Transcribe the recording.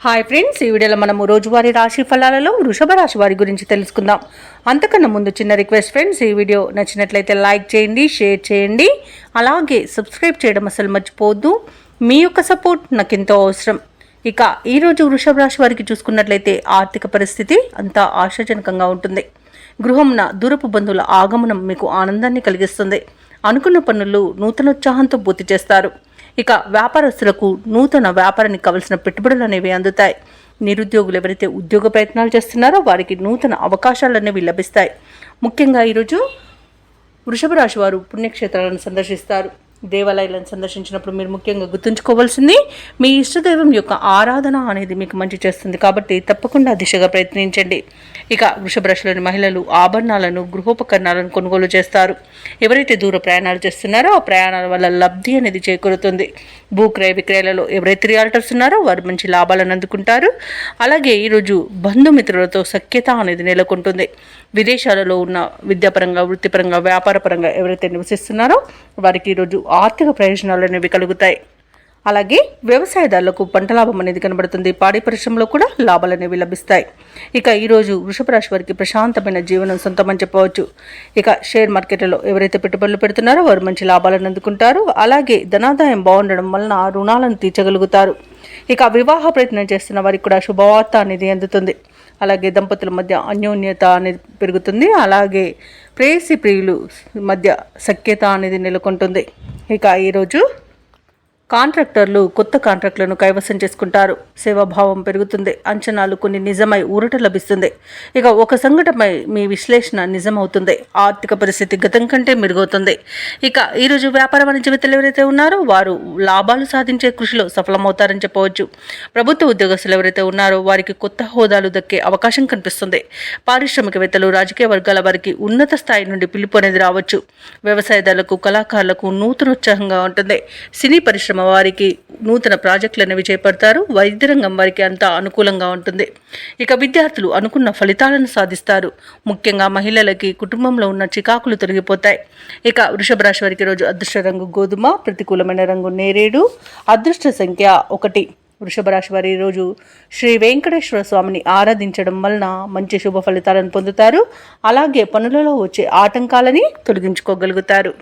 Hi friends, ఈ వీడియోలో మనము రోజువారీ రాశి ఫలాలలో వృషభ రాశి వారి గురించి తెలుసుకుందాం. అంతకన్నా ముందు చిన్న రిక్వెస్ట్ ఫ్రెండ్స్, ఈ వీడియో నచ్చినట్లయితే లైక్ చేయండి, షేర్ చేయండి, అలాగే సబ్స్క్రైబ్ చేయడం అసలు మర్చిపోవద్దు. మీ యొక్క సపోర్ట్ నాకు ఎంతో అవసరం. ఇక ఈరోజు వృషభ రాశి వారికి చూసుకున్నట్లయితే ఆర్థిక పరిస్థితి అంతా ఆశాజనకంగా ఉంటుంది. గృహంన దూరపు బంధువుల ఆగమనం మీకు ఆనందాన్ని కలిగిస్తుంది. అనుకున్న పనులు నూతనోత్సాహంతో పూర్తి చేస్తారు. ఇక వ్యాపారస్తులకు నూతన వ్యాపారానికి కావలసిన పెట్టుబడులు అనేవి అందుతాయి. నిరుద్యోగులు ఎవరైతే ఉద్యోగ ప్రయత్నాలు చేస్తున్నారో వారికి నూతన అవకాశాలు అనేవి లభిస్తాయి. ముఖ్యంగా ఈరోజు వృషభ రాశి వారు పుణ్యక్షేత్రాలను సందర్శిస్తారు. దేవాలయాలను సందర్శించినప్పుడు మీరు ముఖ్యంగా గుర్తుంచుకోవాల్సింది మీ ఇష్టదైవం యొక్క ఆరాధన అనేది మీకు మంచి చేస్తుంది. కాబట్టి తప్పకుండా దిశగా ప్రయత్నించండి. ఇక వృషభ రాశిలోని మహిళలు ఆభరణాలను, గృహోపకరణాలను కొనుగోలు చేస్తారు. ఎవరైతే దూర ప్రయాణాలు చేస్తున్నారో ఆ ప్రయాణాల వల్ల లబ్ధి అనేది చేకూరుతుంది. భూక్రయ విక్రయాలలో ఎవరైతే రియాల్టర్స్ ఉన్నారో వారు మంచి లాభాలను అందుకుంటారు. అలాగే ఈరోజు బంధుమిత్రులతో సఖ్యత అనేది నెలకొంటుంది. విదేశాలలో ఉన్న విద్యాపరంగా, వృత్తిపరంగా, వ్యాపారపరంగా ఎవరైతే నివసిస్తున్నారో వారికి ఈరోజు ఆర్థిక ప్రయోజనాలు అనేవి కలుగుతాయి. అలాగే వ్యవసాయదారులకు పంట లాభం అనేది కనబడుతుంది. పాడి పరిశ్రమలో కూడా లాభాలు అనేవి లభిస్తాయి. ఇక ఈరోజు వృషభ రాశి వారికి ప్రశాంతమైన జీవనం సొంతమని చెప్పవచ్చు. ఇక షేర్ మార్కెట్లలో ఎవరైతే పెట్టుబడులు పెడుతున్నారో వారు మంచి లాభాలను అందుకుంటారు. అలాగే ధనాదాయం బాగుండడం వలన రుణాలను తీర్చగలుగుతారు. ఇక వివాహ ప్రయత్నం చేస్తున్న వారికి కూడా శుభవార్త అనేది అందుతుంది. అలాగే దంపతుల మధ్య అన్యోన్యత అనేది పెరుగుతుంది. అలాగే ప్రేయసి ప్రియులు మధ్య సఖ్యత అనేది నెలకొంటుంది. ఇక ఈరోజు కాంట్రాక్టర్లు కొత్త కాంట్రాక్టులను కైవసం చేసుకుంటారు. సేవాభావం పెరుగుతుంది. అంచనాలు కొన్ని నిజమై ఊరట లభిస్తుంది. ఇక ఒక సంఘటనపై మీ విశ్లేషణ నిజమవుతుంది. ఆర్థిక పరిస్థితి గతం కంటే మెరుగవుతుంది. ఇక ఈరోజు వ్యాపార వాణిజ్యవేత్తలు ఎవరైతే ఉన్నారో వారు లాభాలు సాధించే కృషిలో సఫలమవుతారని చెప్పవచ్చు. ప్రభుత్వ ఉద్యోగస్తులు ఎవరైతే ఉన్నారో వారికి కొత్త హోదాలు దక్కే అవకాశం కనిపిస్తుంది. పారిశ్రామికవేత్తలు, రాజకీయ వర్గాల వారికి ఉన్నత స్థాయి నుండి పిలుపు అనేది రావచ్చు. వ్యవసాయదారులకు, కళాకారులకు నూతనోత్సాహంగా ఉంటుంది. సినీ పరిశ్రమ వారికి నూతన ప్రాజెక్టులు అనేవి చేపడతారు. వైద్య రంగం వారికి అంతా అనుకూలంగా ఉంటుంది. ఇక విద్యార్థులు అనుకున్న ఫలితాలను సాధిస్తారు. ముఖ్యంగా మహిళలకి కుటుంబంలో ఉన్న చికాకులు తొలగిపోతాయి. ఇక వృషభ రాశి వారికి రోజు అదృష్ట రంగు గోధుమ, ప్రతికూలమైన రంగు నేరేడు, అదృష్ట సంఖ్య 1. వృషభ రాశి వారి రోజు శ్రీ వెంకటేశ్వర స్వామిని ఆరాధించడం వలన మంచి శుభ ఫలితాలను పొందుతారు. అలాగే పనులలో వచ్చే ఆటంకాలని తొలగించుకోగలుగుతారు.